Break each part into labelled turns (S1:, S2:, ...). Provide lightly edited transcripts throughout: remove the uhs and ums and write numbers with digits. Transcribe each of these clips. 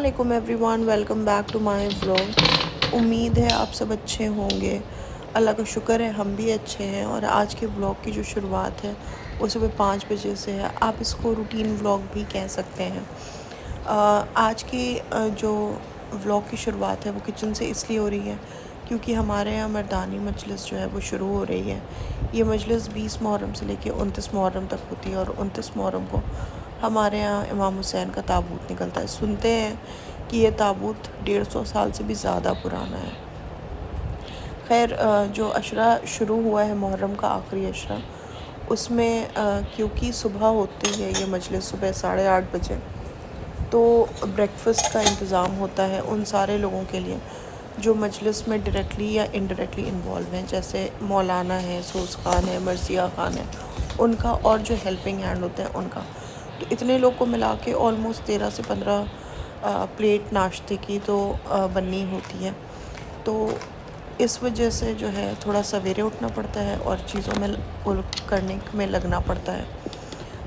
S1: अस्सलाम everyone, welcome back to my vlog. उम्मीद है आप सब अच्छे होंगे। अल्लाह का शुक्र है हम भी अच्छे हैं। और आज के व्लॉग की जो शुरुआत है वो सुबह 5 बजे से है। आप इसको रूटीन व्लॉग भी कह सकते हैं। आज की जो व्लॉग की शुरुआत है वो किचन से इसलिए हो रही है क्योंकि हमारे यहाँ मर्दानी मजलिस जो है वो शुरू हो रही है। ये मजलिस 20 मुहर्रम से लेकर 29 मुहर्रम तक होती है और 29 मुहर्रम को हमारे यहाँ इमाम हुसैन का ताबूत निकलता है। सुनते हैं कि ये ताबूत 150 साल से भी ज़्यादा पुराना है। खैर, जो अशरा शुरू हुआ है मुहर्रम का आखिरी अशरा, उसमें क्योंकि सुबह होती है ये मजलिस सुबह 8:30 बजे, तो ब्रेकफ़ास्ट का इंतज़ाम होता है उन सारे लोगों के लिए जो मजलिस में डायरेक्टली या इनडायरेक्टली इन्वॉल्व हैं, जैसे मौलाना है, सोस खान है, मर्सिया खान है, उनका, और जो हेल्पिंग हैंड होते हैं उनका। तो इतने लोग को मिला के ऑलमोस्ट 13 से 15 प्लेट नाश्ते की तो बननी होती है। तो इस वजह से जो है थोड़ा सवेरे उठना पड़ता है और चीज़ों में करने में लगना पड़ता है।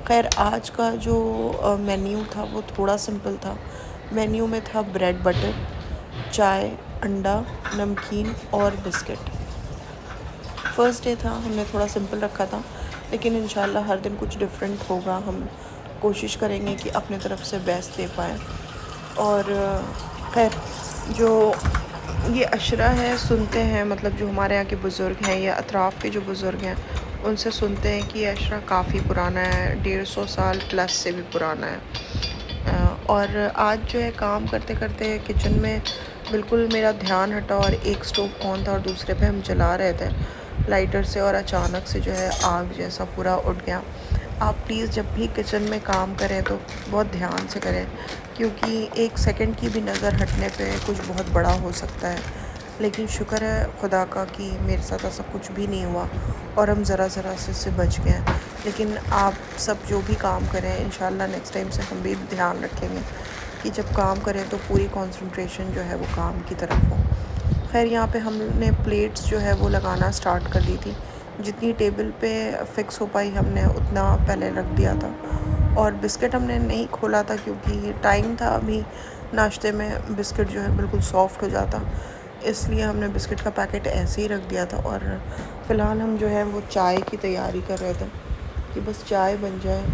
S1: खैर, आज का जो मेन्यू था वो थोड़ा सिंपल था। मेन्यू में था ब्रेड बटर, चाय, अंडा, नमकीन और बिस्किट। फ़र्स्ट डे था, हमने थोड़ा सिंपल रखा था, लेकिन इंशाल्लाह हर दिन कुछ डिफरेंट होगा। हम कोशिश करेंगे कि अपने तरफ से बेस्ट दे पाएँ। और खैर, जो ये अशरा है, सुनते हैं, मतलब जो हमारे यहाँ के बुज़ुर्ग हैं या अतराफ़ के जो बुज़ुर्ग हैं उनसे सुनते हैं कि ये अशरा काफ़ी पुराना है, 150 साल प्लस से भी पुराना है। और आज जो है काम करते करते किचन में बिल्कुल मेरा ध्यान हटा और एक स्टोव ऑन था और दूसरे पे हम जला रहे थे लाइटर से, और अचानक से जो है आग जैसा पूरा उठ गया। आप प्लीज़ जब भी किचन में काम करें तो बहुत ध्यान से करें, क्योंकि एक सेकंड की भी नज़र हटने पे कुछ बहुत बड़ा हो सकता है। लेकिन शुक्र है खुदा का कि मेरे साथ ऐसा कुछ भी नहीं हुआ और हम ज़रा से इससे बच गए हैं। लेकिन आप सब जो भी काम करें, इंशाल्लाह नेक्स्ट टाइम से हम भी ध्यान रखेंगे कि जब काम करें तो पूरी कंसंट्रेशन जो है वो काम की तरफ हो। खैर, यहाँ पे हमने प्लेट्स जो है वो लगाना स्टार्ट कर दी थी। जितनी टेबल पे फ़िक्स हो पाई हमने उतना पहले रख दिया था। और बिस्किट हमने नहीं खोला था क्योंकि टाइम था अभी, नाश्ते में बिस्किट जो है बिल्कुल सॉफ्ट हो जाता, इसलिए हमने बिस्किट का पैकेट ऐसे ही रख दिया था। और फ़िलहाल हम जो है वो चाय की तैयारी कर रहे थे कि बस चाय बन जाए।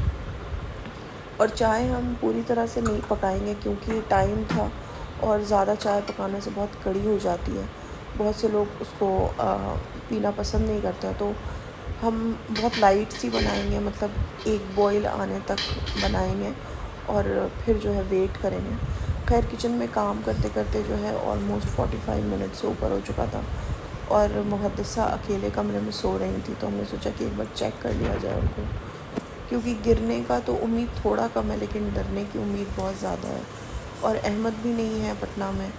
S1: और चाय हम पूरी तरह से नहीं पकाएंगे क्योंकि टाइम था और ज़्यादा चाय पकाने से बहुत कड़ी हो जाती है। बहुत से लोग उसको पीना पसंद नहीं करते, तो हम बहुत लाइट सी बनाएंगे, मतलब एक बॉईल आने तक बनाएंगे और फिर जो है वेट करेंगे। खैर, किचन में काम करते करते जो है ऑलमोस्ट 45 मिनट से ऊपर हो चुका था और मुहद्दिसा अकेले कमरे में सो रही थी, तो हमने सोचा कि एक बार चेक कर लिया जाए उनको, क्योंकि गिरने का तो उम्मीद थोड़ा कम है लेकिन डरने की उम्मीद बहुत ज़्यादा है। और अहमद भी नहीं है पटना में,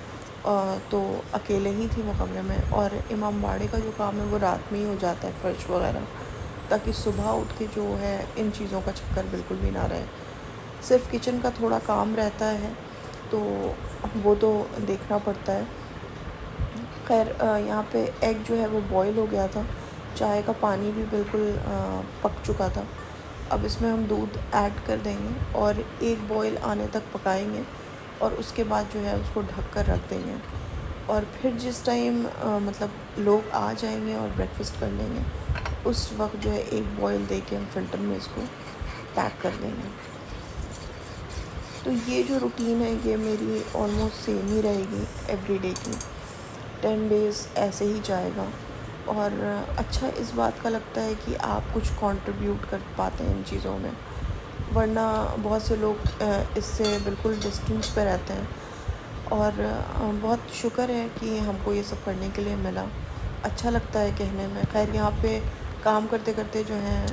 S1: तो अकेले ही थी मैं कमरे में। और इमाम बाड़े का जो काम है वो रात में ही हो जाता है, फ़र्श वगैरह, ताकि सुबह उठ के जो है इन चीज़ों का चक्कर बिल्कुल भी ना रहे। सिर्फ किचन का थोड़ा काम रहता है तो वो तो देखना पड़ता है। खैर, यहाँ पे एग जो है वो बॉईल हो गया था, चाय का पानी भी बिल्कुल पक चुका था। अब इसमें हम दूध ऐड कर देंगे और एक बॉईल आने तक पकाएंगे और उसके बाद जो है उसको ढक कर रख देंगे। और फिर जिस टाइम मतलब लोग आ जाएंगे और ब्रेकफास्ट कर लेंगे, उस वक्त जो है एक बॉईल दे के हम फ़िल्टर में इसको पैक कर देंगे। तो ये जो रूटीन है ये मेरी ऑलमोस्ट सेम ही रहेगी एवरीडे की। 10 डेज़ ऐसे ही जाएगा। और अच्छा इस बात का लगता है कि आप कुछ कंट्रीब्यूट कर पाते हैं इन चीज़ों में, वरना बहुत से लोग इससे बिल्कुल डिस्टेंस पे रहते हैं। और बहुत शुक्र है कि हमको ये सब करने के लिए मिला। अच्छा लगता है कहने में। खैर, यहाँ पे काम करते करते जो है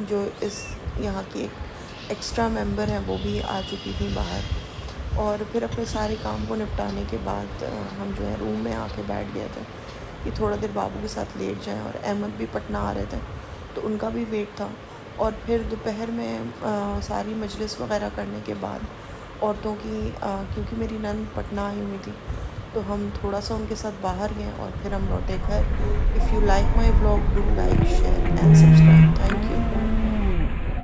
S1: जो इस यहाँ की एक एक्स्ट्रा मेंबर है वो भी आ चुकी थी बाहर। और फिर अपने सारे काम को निपटाने के बाद हम जो है रूम में आके बैठ गए थे कि थोड़ा देर बाबू के साथ लेट जाएं। और अहमद भी पटना आ रहे थे तो उनका भी वेट था। और फिर दोपहर में सारी मजलिस वगैरह करने के बाद औरतों की, क्योंकि मेरी नंद पटना आई हुई थी, तो हम थोड़ा सा उनके साथ बाहर गए और फिर हम लौटे घर। If you like my vlog, do like, share and subscribe. Thank you.